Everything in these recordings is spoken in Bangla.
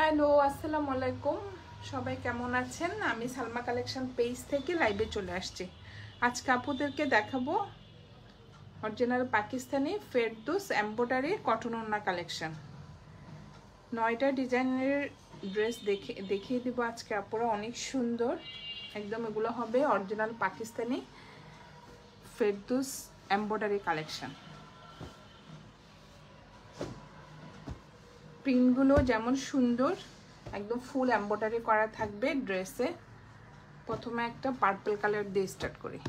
হ্যালো, আসসালামু আলাইকুম। সবাই কেমন আছেন? আমি সালমা কালেকশন পেজ থেকে লাইভে চলে আসছি। আজকে আপুদেরকে দেখাবো original Pakistani Ferdous embroidery cotton ওড়না কালেকশন। 9টা ডিজাইনের ড্রেস দেখিয়ে দিব আজকে আপুরা, অনেক সুন্দর একদম। এগুলো হবে original Pakistani Ferdous embroidery collection. প্রিন্টগুলো যেমন সুন্দর, একদম ফুল এমব্রয়ডারি করা থাকবে ড্রেসে। প্রথমে একটা পার্পল কালার দিয়ে স্টার্ট করি।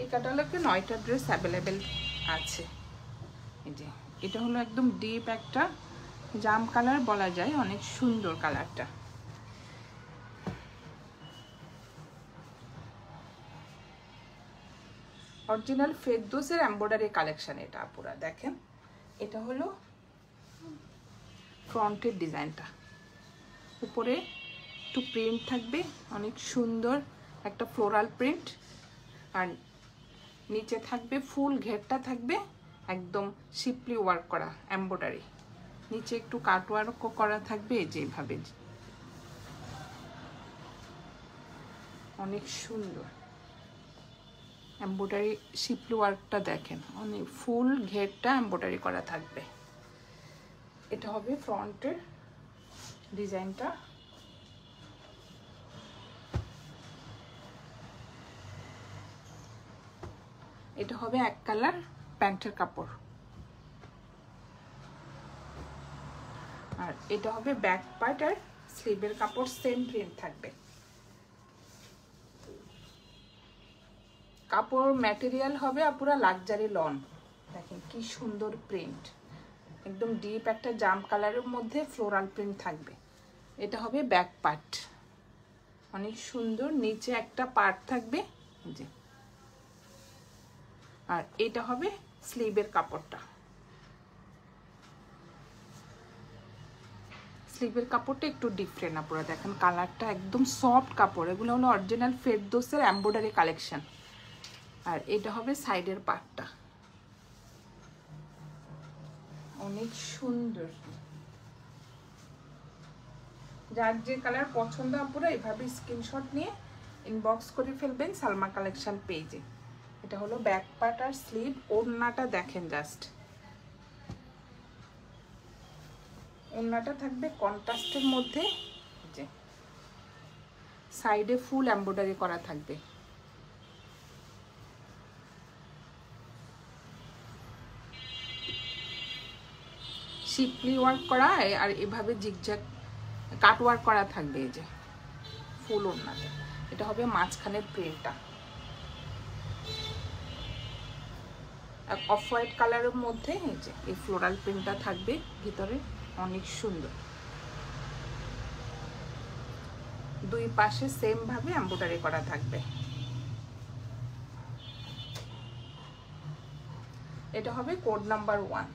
এই ক্যাটালগে 9টা ড্রেস অ্যাভেলেবেল আছে। এই যে এটা হলো একদম ডিপ একটা জাম কালার বলা যায়, অনেক সুন্দর কালারটা। অরিজিনাল ফেরদৌসের এমব্রয়ডারি কালেকশন এটা আপুরা দেখেন। এটা হলো ফ্রন্টের ডিজাইনটা, উপরে একটু প্রিন্ট থাকবে, অনেক সুন্দর একটা ফ্লোরাল প্রিন্ট। আর নিচে থাকবে ফুল ঘেরটা থাকবে একদম শিপলি ওয়ার্ক করা এমব্রয়ডারি, নিচে একটু কাট ওয়ার্কও করা থাকবে যেভাবে, অনেক সুন্দর এমব্রয়ডারি শিপলি ওয়ার্কটা দেখেন, অনেক ফুল ঘেরটা এমব্রয়ডারি করা থাকবে। এটা হবে ফ্রন্টের ডিজাইনটা। এটা হবে এক কালার প্যান্টের কাপড়, আর এটা হবে ব্যাক পার্ট আর স্লিভের কাপড়, সেম প্রিন্ট থাকবে। কাপড় ম্যাটেরিয়াল হবে পুরো লাক্সারি লন, দেখেন কি সুন্দর প্রিন্ট, একদম ডিপ একটা জাম কালারের মধ্যে ফ্লোরাল প্রিন্ট থাকবে। এটা হবে ব্যাক পার্ট, অনেক সুন্দর, নিচে একটা পার্ট থাকবে যে। আর এটা হবে স্লিভের কাপড়টা, স্লিভের কাপড়টা একটু ডিফারেন্ট আপনারা দেখেন, কালারটা একদম সফট কাপড়। এগুলো হলো অরিজিনাল ফেরদৌসের এমব্রয়ডারি কালেকশন। আর এটা হবে সাইডের পার্টটা, অনেক সুন্দর। যার যে কালার পছন্দ আপুরা এভাবে স্ক্রিনশট নিয়ে ইনবক্স করে ফেলবেন সালমা কালেকশন পেজে। এটা হলো ব্যাক পার্ট আর স্লিভ। ওড়নাটা দেখেন জাস্ট, ওড়নাটা থাকবে কন্ট্রাস্টের মধ্যে, যে সাইডে ফুল এমব্রয়ডারি করা থাকবে। শিপলি ওয়ার্ক করা আর এভাবে জিগজ্যাগ কাট ওয়ার্ক করা থাকবে, এই যে ফুল ওড়নাটা। এটা হবে মাঝখানের প্রিন্টটা, অফ হোয়াইট কালারের মধ্যে এই যে এই ফ্লোরাল প্রিন্টটা থাকবে ভিতরে, অনেক সুন্দর। দুই পাশে সেম ভাবে এমব্রয়ডারি করা থাকবে। এটা হবে কোড নাম্বার 1।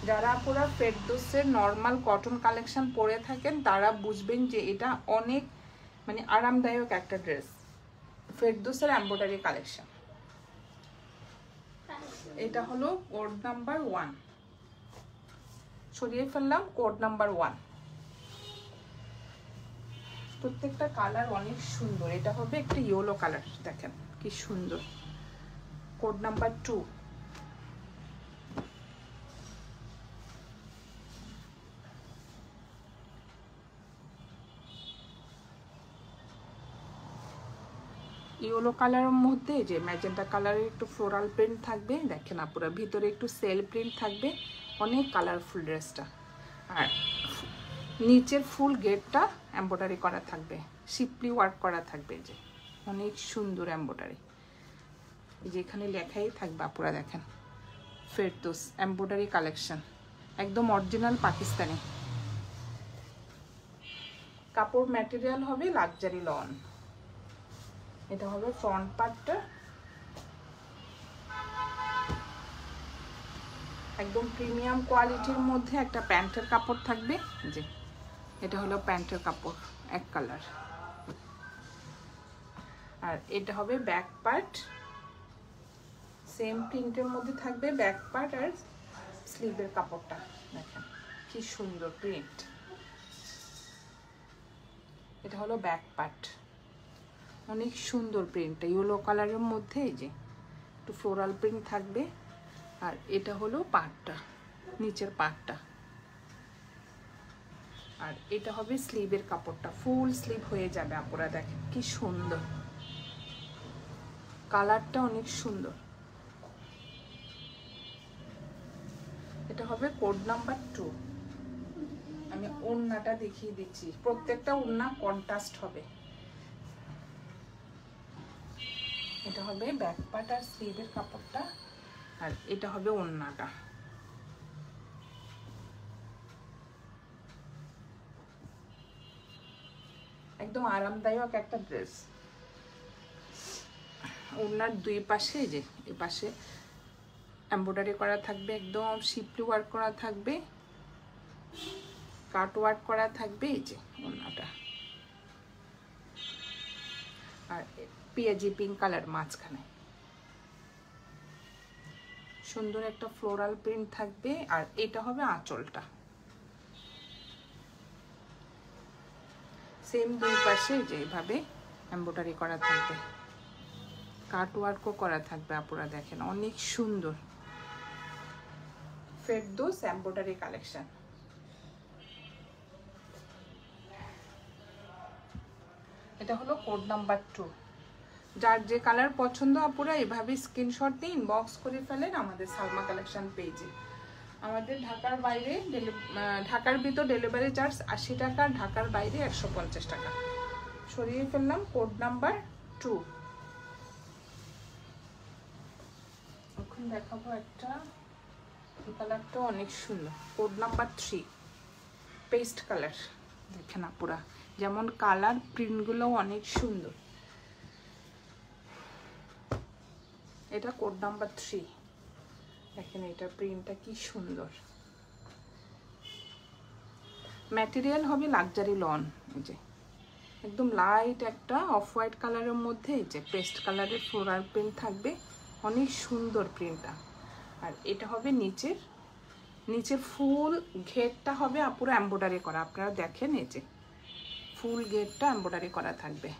যারা পুরো ফেরদৌসের নর্মাল কটন কালেকশন পরে থাকেন তারা বুঝবেন যে এটা অনেক মানে আরামদায়ক একটা ড্রেস, ফেরদৌসের এমব্রয়ডারি কালেকশন। এটা হলো কোড নাম্বার 1, সরিয়ে ফেললাম কোড নাম্বার 1। প্রত্যেকটা কালার অনেক সুন্দর। এটা হবে একটা ইয়েলো কালার, দেখেন কি সুন্দর। কোড নাম্বার 2, ইয়েলো কালারের মধ্যে যে ম্যাজেন্টা কালারের একটু ফ্লোরাল প্রিন্ট থাকবে, দেখেন আপুরা ভিতরে একটু সেল প্রিন্ট থাকবে, অনেক কালারফুল ড্রেসটা। আর নিচের ফুল গেটটা এমব্রয়ডারি করা থাকবে, শিপলি ওয়ার্ক করা থাকবে, যে অনেক সুন্দর এমব্রয়ডারি। এই যে এখানে লেখাই থাকবে আপুরা দেখেন ফেরদৌস এমব্রয়ডারি কালেকশন, একদম অরিজিনাল পাকিস্তানি। কাপড় ম্যাটেরিয়াল হবে লাক্সারি লন। এটা হবে ফ্রন্ট পার্টটা, একদম প্রিমিয়াম কোয়ালিটির মধ্যে একটা প্যান্টের কাপড় থাকবে, যে এটা হলো প্যান্টের কাপড় এক কালার। আর এটা হবে ব্যাক পার্ট, সেম প্রিন্টের মধ্যে থাকবে ব্যাক পার্ট আর স্লিভের কাপড়টা। দেখেন কি সুন্দর প্রিন্ট। এটা হলো ব্যাক পার্ট, অনেক সুন্দর প্রিন্টটা ইয়েলো কালারের মধ্যে এই যে একটু ফ্লোরাল প্রিন্ট থাকবে। আর এটা হলো পার্টটা, নিচের পার্টটা। আর এটা হবে স্লিভের কাপড়টা, ফুল স্লিভ হয়ে যাবে আপুরা। দেখেন কি সুন্দর, কালারটা অনেক সুন্দর। এটা হবে কোড নাম্বার 2। আমি ওড়নাটা দেখিয়ে দিচ্ছি, প্রত্যেকটা ওড়না কন্ট্রাস্ট হবে। এটা হবে ব্যাক পার্ট আর স্লিভের কাপড়টা, আর এটা হবে ওড়নাটা। একদম আরামদায়ক একটা ড্রেস। ওড়নার দুই পাশে যে এই পাশে এমব্রয়ডারি করা থাকবে, একদম শিপলি ওয়ার্ক করা থাকবে, কাট ওয়ার্ক করা থাকবে এই যে ওড়নাটা। আর পেঁয়াজি পিঙ্ক কালার মাঝখানে সুন্দর একটা ফ্লোরাল প্রিন্ট থাকবে। আর এটা হবে আঁচলটা, সেম দুই পাশে যে এইভাবে এমব্রয়ডারি করা থাকবে, কাট ওয়ার্কও করা থাকবে আপুরা। দেখেন অনেক সুন্দর ফেরদৌস এমব্রয়ডারি কালেকশন। এটা হলো কোড নাম্বার 2। যার যে কালার পছন্দ আপুরা এভাবে স্ক্রিনশট দিয়ে ইনবক্স করে ফেলেন আমাদের সালমা কালেকশন পেজে। আমাদের ঢাকার বাইরে ঢাকার ভিতর ডেলিভারি চার্জ 80 টাকা, ঢাকার বাইরে 150 টাকা। সরিয়ে ফেললাম কোড নাম্বার 2। এখন দেখাবো একটা, এই কালারটা অনেক সুন্দর, কোড নাম্বার 3 পেস্ট কালার। দেখেন আপুরা যেমন কালার প্রিন্টগুলো অনেক সুন্দর। এটা কোড নাম্বার 3। দেখেন এটা প্রিন্টটা কি সুন্দর। ম্যাটেরিয়াল হবে লাক্সারি লন, এই যে একদম লাইট একটা অফ হোয়াইট কালারের মধ্যে এই যে পেস্ট কালারের ফ্লোরাল প্রিন্ট থাকবে, অনেক সুন্দর প্রিন্টটা। আর এটা হবে নিচের ফুল ঘেরটা হবে পুরো এমব্রয়ডারি করা। আপনারা দেখেন এই যে ফুল ঘেরটা এমব্রয়ডারি করা থাকবে।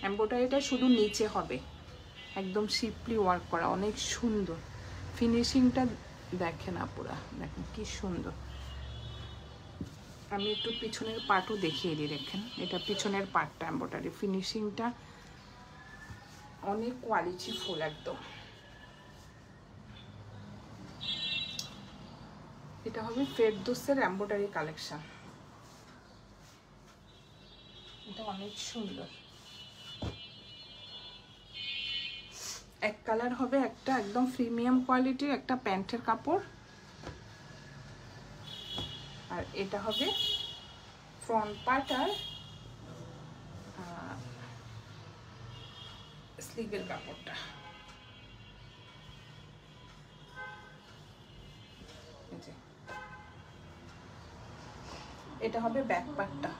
এমব্রয়ডারিটা শুধু নিচে হবে, একদম শিপলি ওয়ার্ক করা, অনেক সুন্দর ফিনিশিংটা। দেখেন আপুরা, দেখেন কি সুন্দর। আমি একটু পিছনের পার্টও দেখিয়ে দিই। দেখেন এটা পিছনের পার্টটা, এমব্রয়ডারি ফিনিশিংটা অনেক কোয়ালিটি ফুল একদম। এটা হবে ফেরদৌসের এমব্রয়ডারি কালেকশন। এটা অনেক সুন্দর। এক কালার হবে একটা একদম প্রিমিয়াম কোয়ালিটির একটা প্যান্টের কাপড়। আর এটা হবে ফ্রন্ট পার্ট আর স্লিভের কাপড়টা। এটা হবে ব্যাক পার্টটা।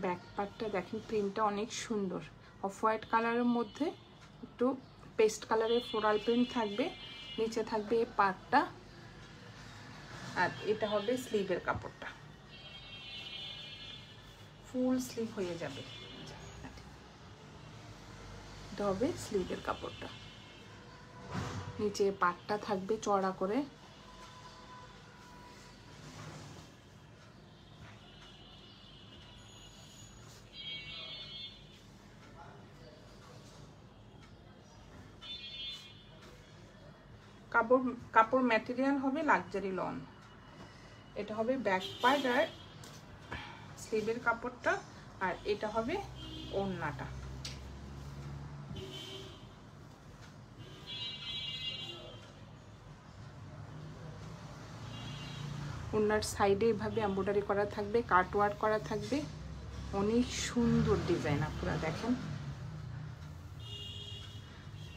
ব্যাক পার্টটা দেখেন প্রিন্টটা অনেক সুন্দর, অফ হোয়াইট কালারের মধ্যে একটু পেস্ট কালারের ফ্লোরাল প্রিন্ট থাকবে, নিচে থাকবে এই পার্টটা। আর এটা হবে স্লিভের কাপড়টা, ফুল স্লিভ হয়ে যাবে। এটা হবে স্লিভের কাপড়টা, নিচে পাটটা থাকবে চড়া করে। কাপড় ম্যাটেরিয়াল হবে লাক্সারি লন। এটা হবে ব্যাক পার্ট আর স্লিভের কাপড়টা। আর এটা হবে ওড়নাটা। ওড়নার সাইডে এভাবে এমব্রয়ডারি করা থাকবে, কাট ওয়ার্ক করা থাকবে, অনেক সুন্দর ডিজাইন। আপনারা দেখেন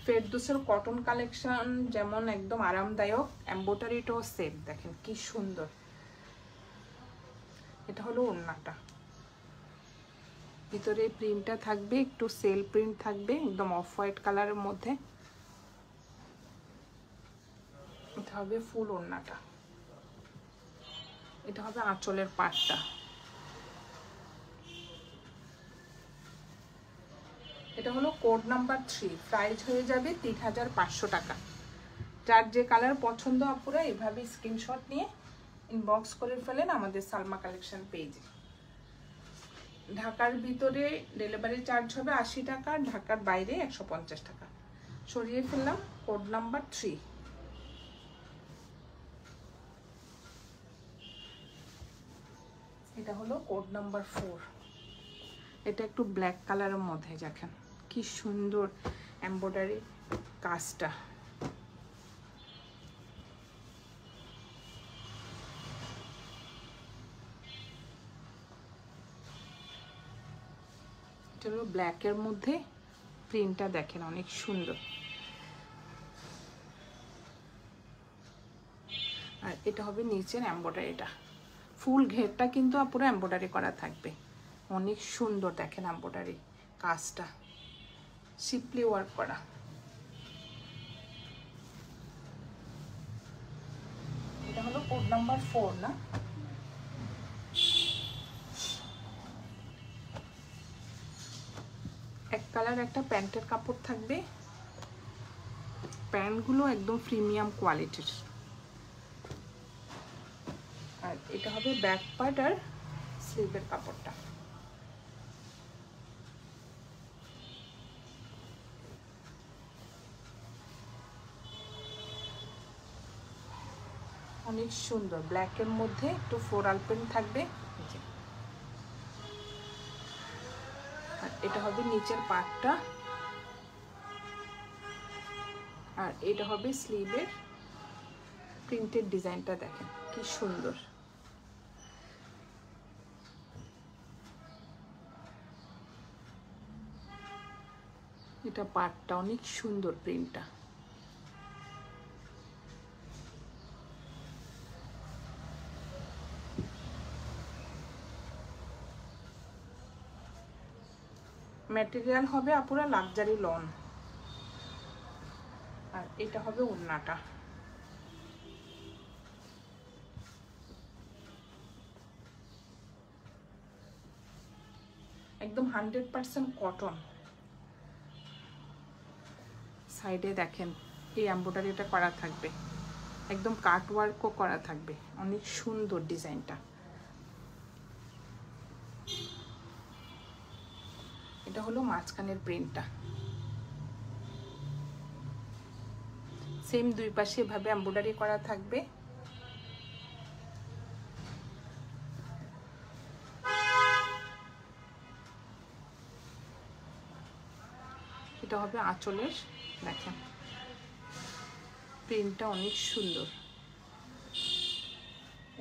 ফেরদৌসের কটন কালেকশন যেমন একদম আরামদায়ক, এমব্রয়ডারিটাও সেম। দেখেন কি সুন্দর। এটা হলো ওড়নাটা। ভিতরে প্রিন্টটা থাকবে একটু সেল প্রিন্ট থাকবে, একদম অফ হোয়াইট কালারের মধ্যে। এটা হবে ফুল ওড়নাটা, এটা হবে আঁচলের পাটটা। এটা হলো কোড নাম্বার 3, প্রাইস হয়ে যাবে 3500 টাকা। যার যে কালার পছন্দ আপুরা এভাবে স্ক্রিনশট নিয়ে ইনবক্স করে ফেলেন আমাদের সালমা কালেকশন পেজে। ঢাকার ভিতরে ডেলিভারি চার্জ হবে 80 টাকা, ঢাকার বাইরে 150 টাকা। সরিয়ে ফেললাম কোড নাম্বার 3। এটা হলো কোড নাম্বার 4। এটা একটু ব্ল্যাক কালারের মধ্যে, দেখেন কি সুন্দর এমব্রয়ডারি কাজটা। এটা হলো ব্ল্যাকের মধ্যে, প্রিন্টটা দেখেন অনেক সুন্দর। আর এটা হবে নিচের এমব্রয়ডারিটা, ফুল ঘেরটা কিন্তু পুরো এমব্রয়ডারি করা থাকবে, অনেক সুন্দর দেখেন এমব্রয়ডারি কাজটা, সিম্পলি ওয়ার্ক করা। এটা হলো কোড নাম্বার 4 না? এক কালার একটা প্যান্টের কাপড় থাকবে, প্যান্টগুলো একদম প্রিমিয়াম কোয়ালিটির। আর এটা হবে ব্যাক পার্ট আর স্লিভের কাপড়টা। অনেক সুন্দর ব্ল্যাকের মধ্যে একটু ফ্লোরাল প্রিন্ট থাকবে। আর এটা হবে নিচের পার্টটা, আর এটা হবে স্লিভের প্রিন্টেড ডিজাইনটা, দেখেন কি সুন্দর। এটা পার্টটা অনেক সুন্দর প্রিন্টটা। ম্যাটেরিয়াল হবে আপুরা লাক্সারি লন। আর এটা হবে ওড়নাটা, একদম 100% কটন। সাইডে দেখেন এই এমব্রয়ডারিটা করা থাকবে, একদম কাট ওয়ার্কও করা থাকবে, অনেক সুন্দর ডিজাইনটা। এটা হলো মাঝখানের প্রিন্টটা, সেম দুই পাশে এভাবে এমব্রয়ডারি করা থাকবে। এটা হবে আঁচলের, দেখেন প্রিন্টটা অনেক সুন্দর।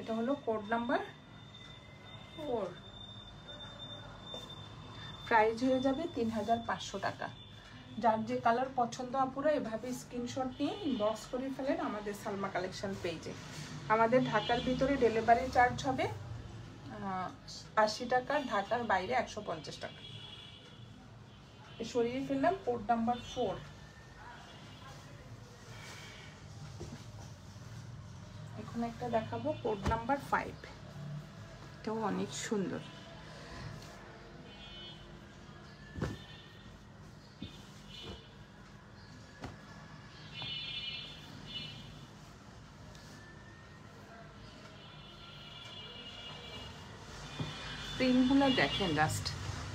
এটা হলো কোড নাম্বার 4, প্রাইস হয়ে যাবে 3500 টাকা। যার যে কালার পছন্দ আপুরা এভাবে স্ক্রিনশট নিয়ে ইনবক্স করে ফেলেন আমাদের সালমা কালেকশন পেজে। আমাদের ঢাকার ভিতরে ডেলিভারি চার্জ হবে 80 টাকা, ঢাকার বাইরে 150 টাকা। সরিয়ে ফেললাম কোড নাম্বার 4। এখন একটা দেখাবো কোড নাম্বার 5, এটাও অনেক সুন্দর। প্রিন্টগুলো দেখেন জাস্ট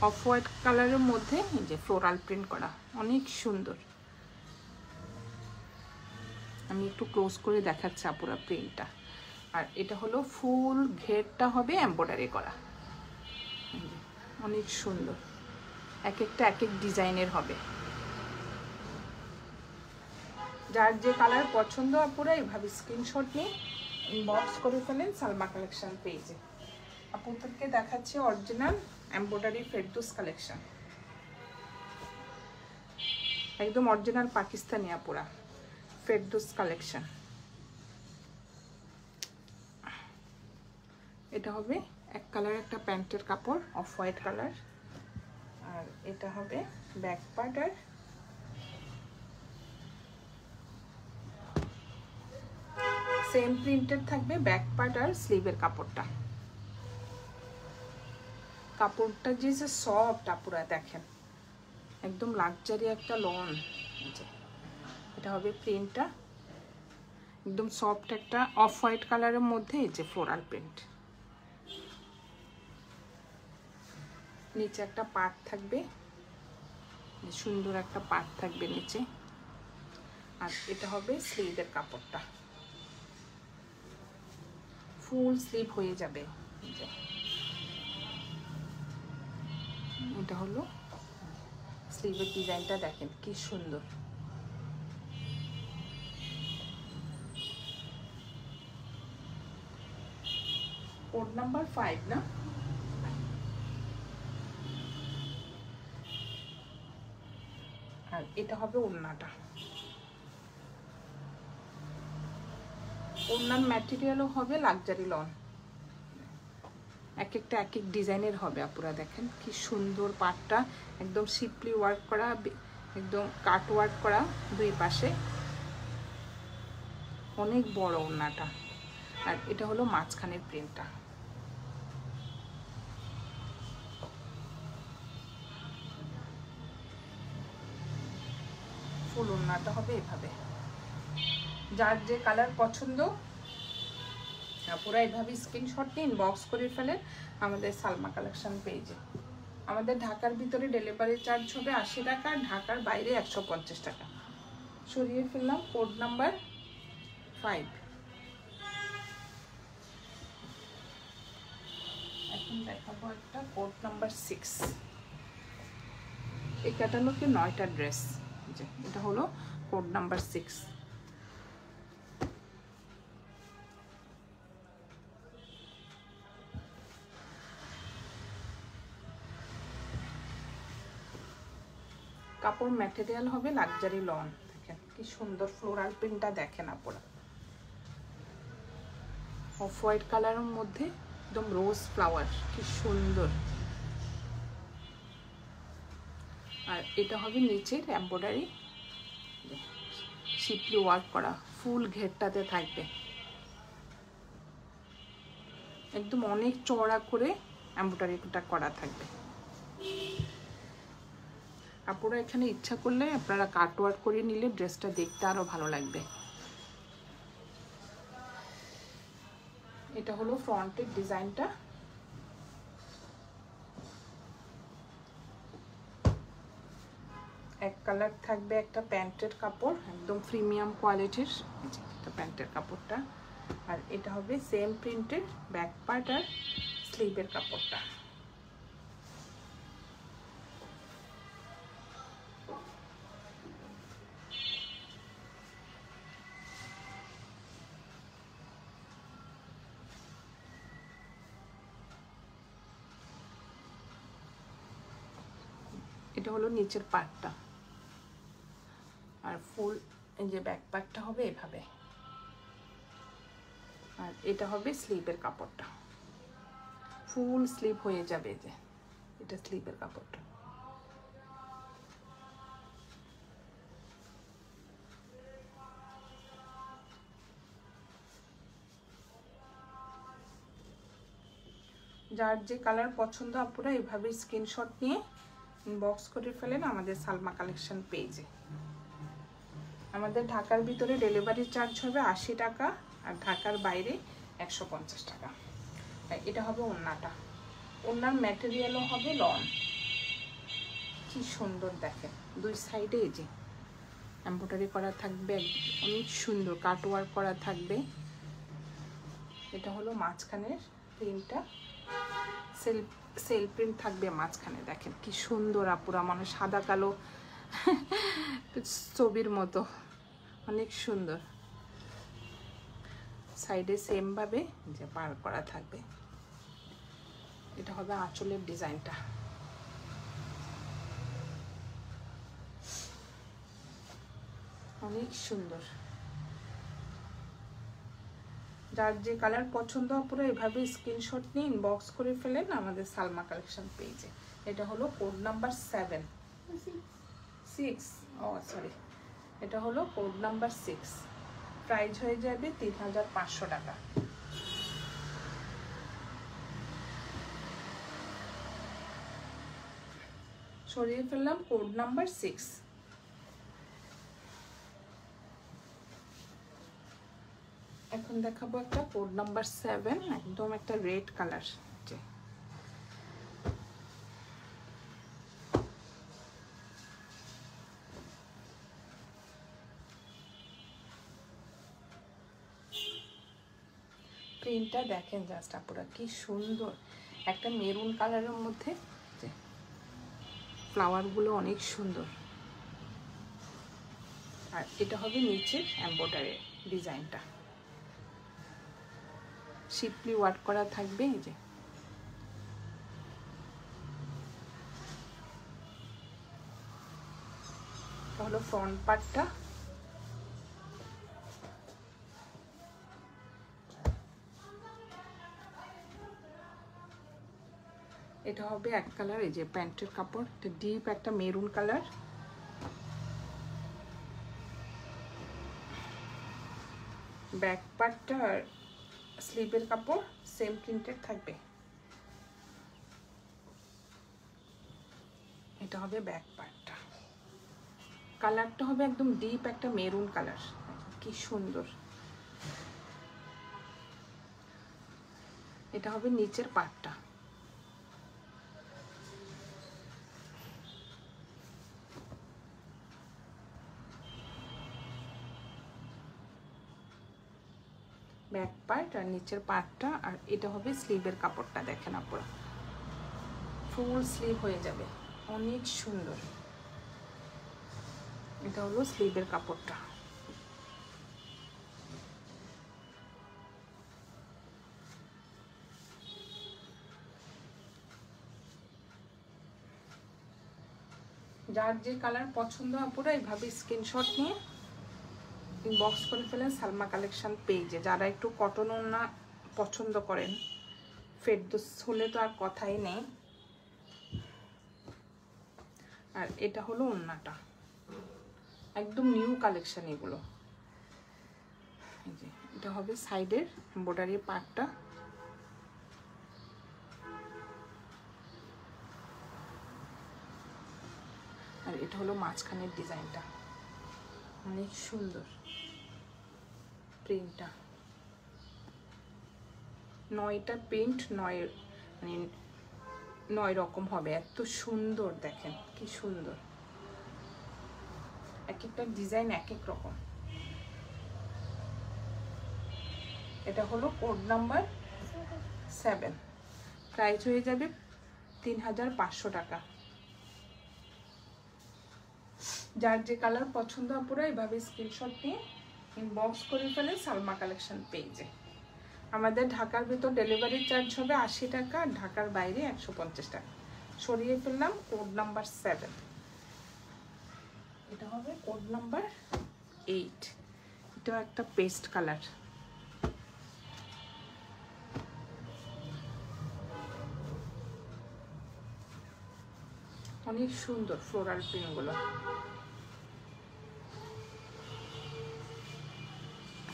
অফ হোয়াইট কালারের মধ্যে এই যে ফ্লোরাল প্রিন্ট করা, অনেক সুন্দর। আমি একটু ক্লোজ করে দেখাচ্ছি আপুরা প্রিন্টটা। আর এটা হলো ফুল ঘেরটা হবে এমব্রয়ডারি করা, অনেক সুন্দর, এক একটা এক এক ডিজাইনের হবে। যার যে কালার পছন্দ আপুরা এভাবে স্ক্রিনশট নিয়ে ইনবক্স করে ফেলেন সালমা কালেকশন পেজে। আপনাদেরকে দেখাচ্ছি অরিজিনাল এমব্রয়ডারি ফেরদৌস কালেকশন, একদম অরিজিনাল পাকিস্তানি আপুরা ফেরদৌস কালেকশন। এটা হবে এক কালার একটা প্যান্টের কাপড়, অফ হোয়াইট কালার। আর এটা হবে ব্যাক পার্ট, আর সেম প্রিন্টেড থাকবে ব্যাক পার্ট আর স্লিভের কাপড়টা। কাপড়টা যে সফট আপুরা দেখেন, একদম লাক্সারি একটা লন। এটা হবে প্রিন্টটা, একদম সফট একটা অফ হোয়াইট কালারের মধ্যে এই যে ফ্লোরাল প্রিন্ট। নিচে একটা পার্ট থাকবে, সুন্দর একটা পার্ট থাকবে নিচে। আর এটা হবে স্লিভের কাপড়টা, ফুল স্লিভ হয়ে যাবে। এটা হলো স্লিভের ডিজাইনটা, দেখেন কি সুন্দর। কোড নাম্বার 5 না? আর এটা হবে ওড়নাটা। ওড়নার ম্যাটেরিয়ালও হবে লাক্সারি লন, এক একটা এক এক ডিজাইনের হবে আপুরা। দেখেন কি সুন্দর পাটটা, একদম সিম্পলি ওয়ার্ক করা, একদম কাট ওয়ার্ক করা দুই পাশে, অনেক বড় ওড়নাটা। আর এটা হলো মাঝখানের প্রিন্টটা। ফুল ওড়নাটা হবে এভাবে। যার যে কালার পছন্দ পুরো এইভাবে স্ক্রিনশট নিয়ে ইনবক্স করে ফেলেন আমাদের সালমা কালেকশন পেজে। আমাদের ঢাকার ভিতরে ডেলিভারি চার্জ হবে 80 টাকা, ঢাকার বাইরে 150 টাকা। সরিয়ে ফেললাম কোড নাম্বার 5। এখন দেখাবো একটা কোড নাম্বার 6। এই ক্যাটালগে 9টা ড্রেস, এটা হলো কোড নাম্বার 6। কাপড় ম্যাটেরিয়াল হবে লাক্সারি লন। দেখেন কি সুন্দর ফ্লোরাল প্রিন্টটা, দেখেন আপনারা অফ হোয়াইট কালারের মধ্যে একদম রোজ ফ্লাওয়ার, কি সুন্দর। আর এটা হবে নিচের এমব্রয়ডারি, সিম্পলি ওয়ার্ক করা, ফুল ঘেরটাতে থাকবে, একদম অনেক চওড়া করে এমব্রয়ডারিটা করা থাকবে। আপনারা এখানে ইচ্ছা করলে আপনারা কাট ওয়ার্ক করে নিলে ড্রেসটা দেখতে আরো ভালো লাগবে। এটা হলো ফ্রন্টের ডিজাইনটা। এক কালার থাকবে একটা প্যান্টের কাপড়, একদম প্রিমিয়াম কোয়ালিটির একটা প্যান্টের কাপড়টা। আর এটা হবে সেম প্রিন্টের ব্যাক পার্ট আর স্লিভের কাপড়টা। এটা হলো নিচের পার্টটা, আর ফুল এই যে ব্যাক পার্টটা হবে এভাবে। আর এটা হবে স্লিভের কাপড়টা, ফুল স্লিভ হয়ে যাবে। যে এটা স্লিভের কাপড়টা। যার যে কালার পছন্দ আপনারা এভাবে স্ক্রিনশট নিয়ে ইনবক্স করে ফেলেন আমাদের সালমা কালেকশন পেজে। আমাদের ঢাকার ভিতরে ডেলিভারি চার্জ হবে 80 টাকা, আর ঢাকার বাইরে 150 টাকা। এটা হবে ওড়নাটা, ওড়নার ম্যাটেরিয়ালও হবে লন। কি সুন্দর দেখেন, দুই সাইডে এই যে এমব্রয়ডারি করা থাকবে, অনেক সুন্দর কাট ওয়ার্ক করা থাকবে। এটা হলো মাঝখানের প্রিন্টটা, সেল প্রিন্ট থাকবে মাঝখানে। দেখেন কি সুন্দর আপুরা, মানে সাদা কালো ছবির মতো, অনেক সুন্দর। সাইডে সেম ভাবে যে পার করা থাকবে। এটা হবে আঁচলের ডিজাইনটা, অনেক সুন্দর। যার যে কালার পছন্দ আপনারা এভাবে স্ক্রিনশট নিয়ে ইনবক্স করে ফেলেন আমাদের সালমা কালেকশন পেজে। এটা হলো কোড নাম্বার 7 6 ও সরি, এটা হলো কোড নাম্বার 6, প্রাইস হয়ে যাবে 3500 টাকা। সরিয়ে ফেললাম কোড নাম্বার 6। এখন দেখাবো একটা কোড নাম্বার 7, একদম একটা রেড কালার। প্রিন্টটা দেখেন জাস্ট আপুরা কি সুন্দর, একটা মেরুন কালারের মধ্যে ফ্লাওয়ারগুলো অনেক সুন্দর। আর এটা হবে নিচের এমব্রয়ডারি ডিজাইনটা, শিপলি ওয়ার্ক করা থাকবে। এই যে হলো ফ্রন্ট পার্টটা। এটা হবে এক কালার, এই যে প্যান্টের কাপড়, এটা ডিপ একটা মেরুন কালার। ব্যাক পার্টটা আর স্লিভের কাপড় সেম প্রিন্টেড থাকবে। এটা হবে ব্যাক পার্টটা, কালারটা হবে একদম ডিপ একটা মেরুন কালার, কি সুন্দর। এটা হবে নিচের পার্টটা। ব্যাক পার্ট আর নিচের পার্টটা, আর এটা হবে স্লিভের কাপড়টা। দেখেন আপনারা ফুল স্লিভ হয়ে যাবে, অনেক সুন্দর। এটা হলো স্লিভের কাপড়টা। যার যে কালার পছন্দ আপুরা এইভাবে স্ক্রিনশট নিয়ে ইনবক্স করে ফেলেন সালমা কালেকশন পেজে। যারা একটু কটন ওড়না পছন্দ করেন, ফেরদৌস হলে তো আর কথাই নেই। আর এটা হলো ওড়নাটা, একদম নিউ কালেকশন এগুলো। এই যে এটা হবে সাইডের এমব্রয়ডারি পার্টটা। আর এটা হলো মাঝখানের ডিজাইনটা, অনেক সুন্দর প্রিন্টটা। 9টা প্রিন্ট, 9 রকম হবে, এত সুন্দর। দেখেন কি সুন্দর, এক একটা ডিজাইন এক এক রকম। এটা হলো কোড নাম্বার 7, প্রাইস হয়ে যাবে 3500 টাকা। যার যে কালার পছন্দ আপুরা এভাবে স্ক্রিনশট নিয়ে ইনবক্স করে ফেলে সালমা কালেকশন পেজে। আমাদের ঢাকার ভিতর ডেলিভারি চার্জ হবে 80 টাকা, আর ঢাকার বাইরে 150 টাকা। সরিয়ে ফেললাম কোড নাম্বার 7। এটা হবে কোড নাম্বার 8, এটা একটা পেস্ট কালার। অনেক সুন্দর ফ্লোরাল প্রিন্টগুলো।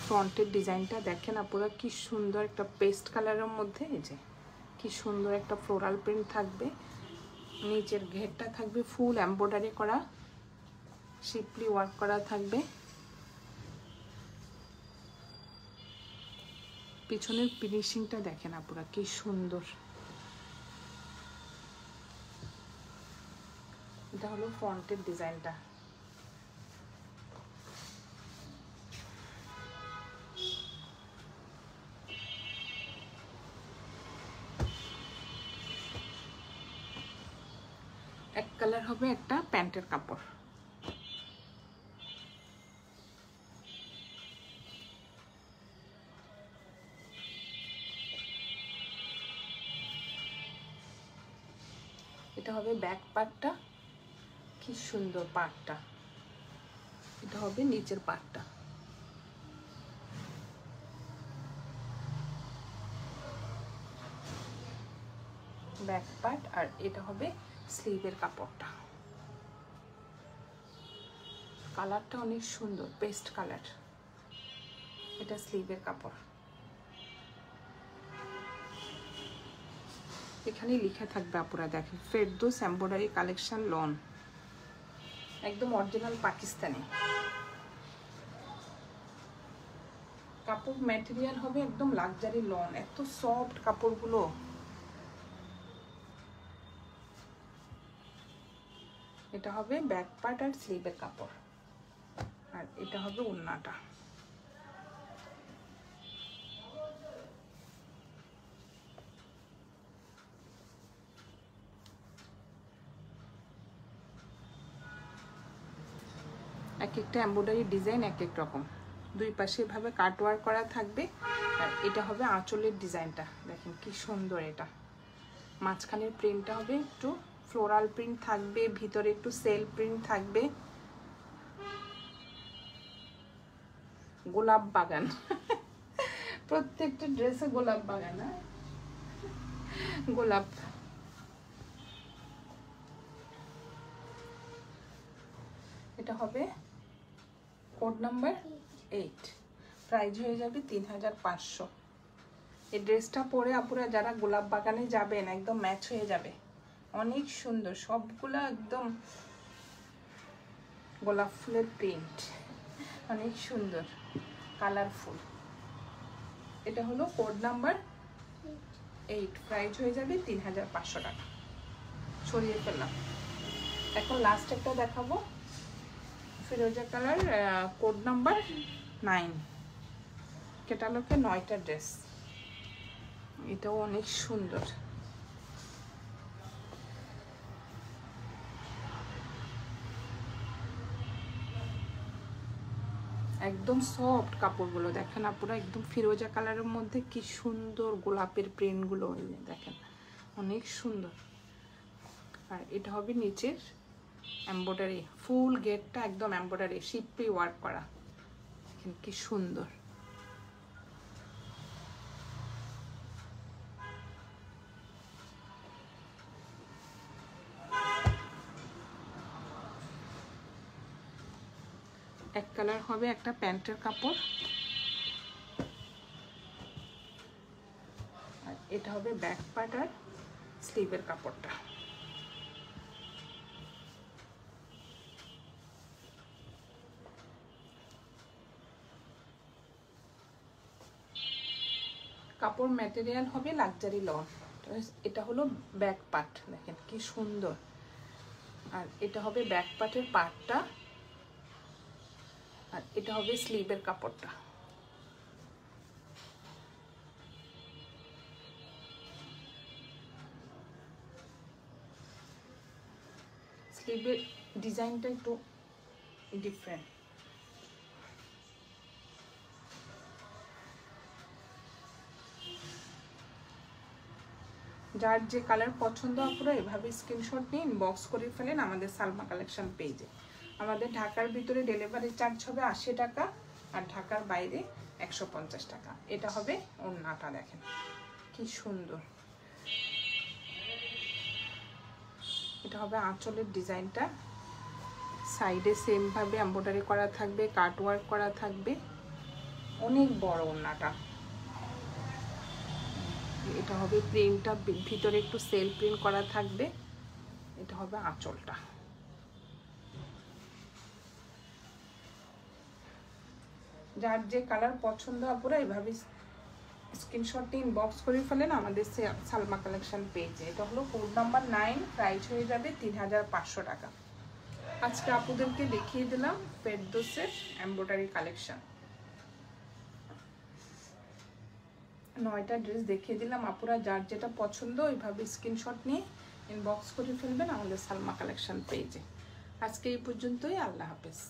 ফ্রন্টের ডিজাইনটা দেখেন আপুরা কি সুন্দর, একটা পেস্ট কালারের মধ্যে এই যে কি সুন্দর একটা ফ্লোরাল প্রিন্ট থাকবে। নিচের ঘেরটা থাকবে ফুল এমব্রয়ডারি করা, শিপলি ওয়ার্ক করা থাকবে। পিছনের ফিনিশিংটা দেখেন আপুরা কি সুন্দর। এটা হলো ফ্রন্টের ডিজাইনটা। এক কালার হবে একটা প্যান্টের কাপড়। এটা হবে ব্যাক পার্টটা, কি সুন্দর পার্টটা। এটা হবে নিচের পার্টটা। ব্যাক পার্ট, আর এটা হবে স্লিভের কাপড়টা, কালারটা অনেক সুন্দর, পেস্ট কালার। এটা স্লিভের কাপড়। এখানে লেখা থাকবে আপুরা দেখেন, ফেরদৌস এমব্রয়ডারি কালেকশন লন, একদম অরিজিনাল পাকিস্তানি কাপড়। ম্যাটেরিয়াল হবে একদম লাক্সারি লন, এত সফট কাপড়গুলো। এটা হবে ব্যাক পার্ট আর স্লিভের কাপড়, আর এটা হবে ওড়নাটা। এক একটা এমব্রয়ডারি ডিজাইন এক এক রকম, দুই পাশে এভাবে কাটওয়ার্ক করা থাকবে। আর এটা হবে আঁচলের ডিজাইনটা, দেখেন কি সুন্দর। এটা মাঝখানের প্রিন্টটা হবে একটু ফ্লোরাল প্রিন্ট থাকবে, ভিতরে একটু সেল প্রিন্ট থাকবে। গোলাপ বাগান প্রত্যেকটা ড্রেসে গোলাপ বাগান, গোলাপ। এটা হবে কোড নাম্বার 8, প্রাইস হয়ে যাবে 3500। এই ড্রেসটা পরে আপুরা যারা গোলাপ বাগানে যাবেন একদম ম্যাচ হয়ে যাবে, অনেক সুন্দর। সবগুলো একদম গোলাপ ফুলের প্রিন্ট, অনেক সুন্দর কালারফুল। এটা হলো কোড নাম্বার 8, প্রাইস হয়ে যাবে 3500 টাকা। সরিয়ে ফেললাম। এখন লাস্ট একটা দেখাবো, ফিরোজা কালার, কোড নাম্বার 9, ক্যাটালগে 9টা ড্রেস। এটাও অনেক সুন্দর। একদম সফট কাপড়গুলো দেখেন আপুরা, একদম ফিরোজা কালারের মধ্যে কি সুন্দর গোলাপের প্রিন্টগুলো দেখেন, অনেক সুন্দর। আর এটা হবে নিচের এমব্রয়ডারি, ফুল গেটটা একদম এমব্রয়ডারি শিপি ওয়ার্ক করা, দেখেন কি সুন্দর। এক কালার হবে একটা প্যান্টের কাপড়, আর এটা হবে ব্যাক পার্ট আর স্লিভের কাপড়টা। কাপড় ম্যাটেরিয়াল হবে লাক্সারি লন। এটা হলো ব্যাক পার্ট, দেখেন কি সুন্দর। আর এটা হবে ব্যাক পার্টের পার্টটা, আর এটা হবে স্লিভের কাপড়টা। স্লিভের ডিজাইনটা একটু ডিফারেন্ট। যার যে কালার পছন্দ আপনারা এভাবে স্ক্রিনশট নিয়ে ইনবক্স করে ফেলেন আমাদের সালমা কালেকশন পেজে। আমাদের ঢাকার ভিতরে ডেলিভারি চার্জ হবে 80 টাকা, আর ঢাকার বাইরে 150 টাকা। এটা হবে ওড়নাটা, দেখেন কি সুন্দর। এটা হবে আঁচলের ডিজাইনটা, সাইডে সেম ভাবে এমব্রয়ডারি করা থাকবে, কাট ওয়ার্ক করা থাকবে, অনেক বড় ওড়নাটা। এটা হবে প্রিন্টটা, ভিতরে একটু সেল প্রিন্ট করা থাকবে। এটা হবে আঁচলটা। যার যে কালার পছন্দ আপনারা এভাবে স্ক্রিনশট নিয়ে ইনবক্স করে ফেলেন আমাদের সালমা কালেকশন পেজে। এটা হলো কোড নাম্বার 9, প্রাইস হয়ে যাবে 3500 টাকা। আজকে আপুদেরকে দেখিয়ে দিলাম ফেরদৌসের এমব্রয়ডারি কালেকশন, 9টা ড্রেস দেখিয়ে দিলাম। আপুরা যার যেটা পছন্দ ওইভাবে স্ক্রিনশট নিয়ে ইনবক্স করে ফেলবেন আমাদের সালমা কালেকশন পেজে। আজকে এই পর্যন্তই, আল্লাহ হাফেজ।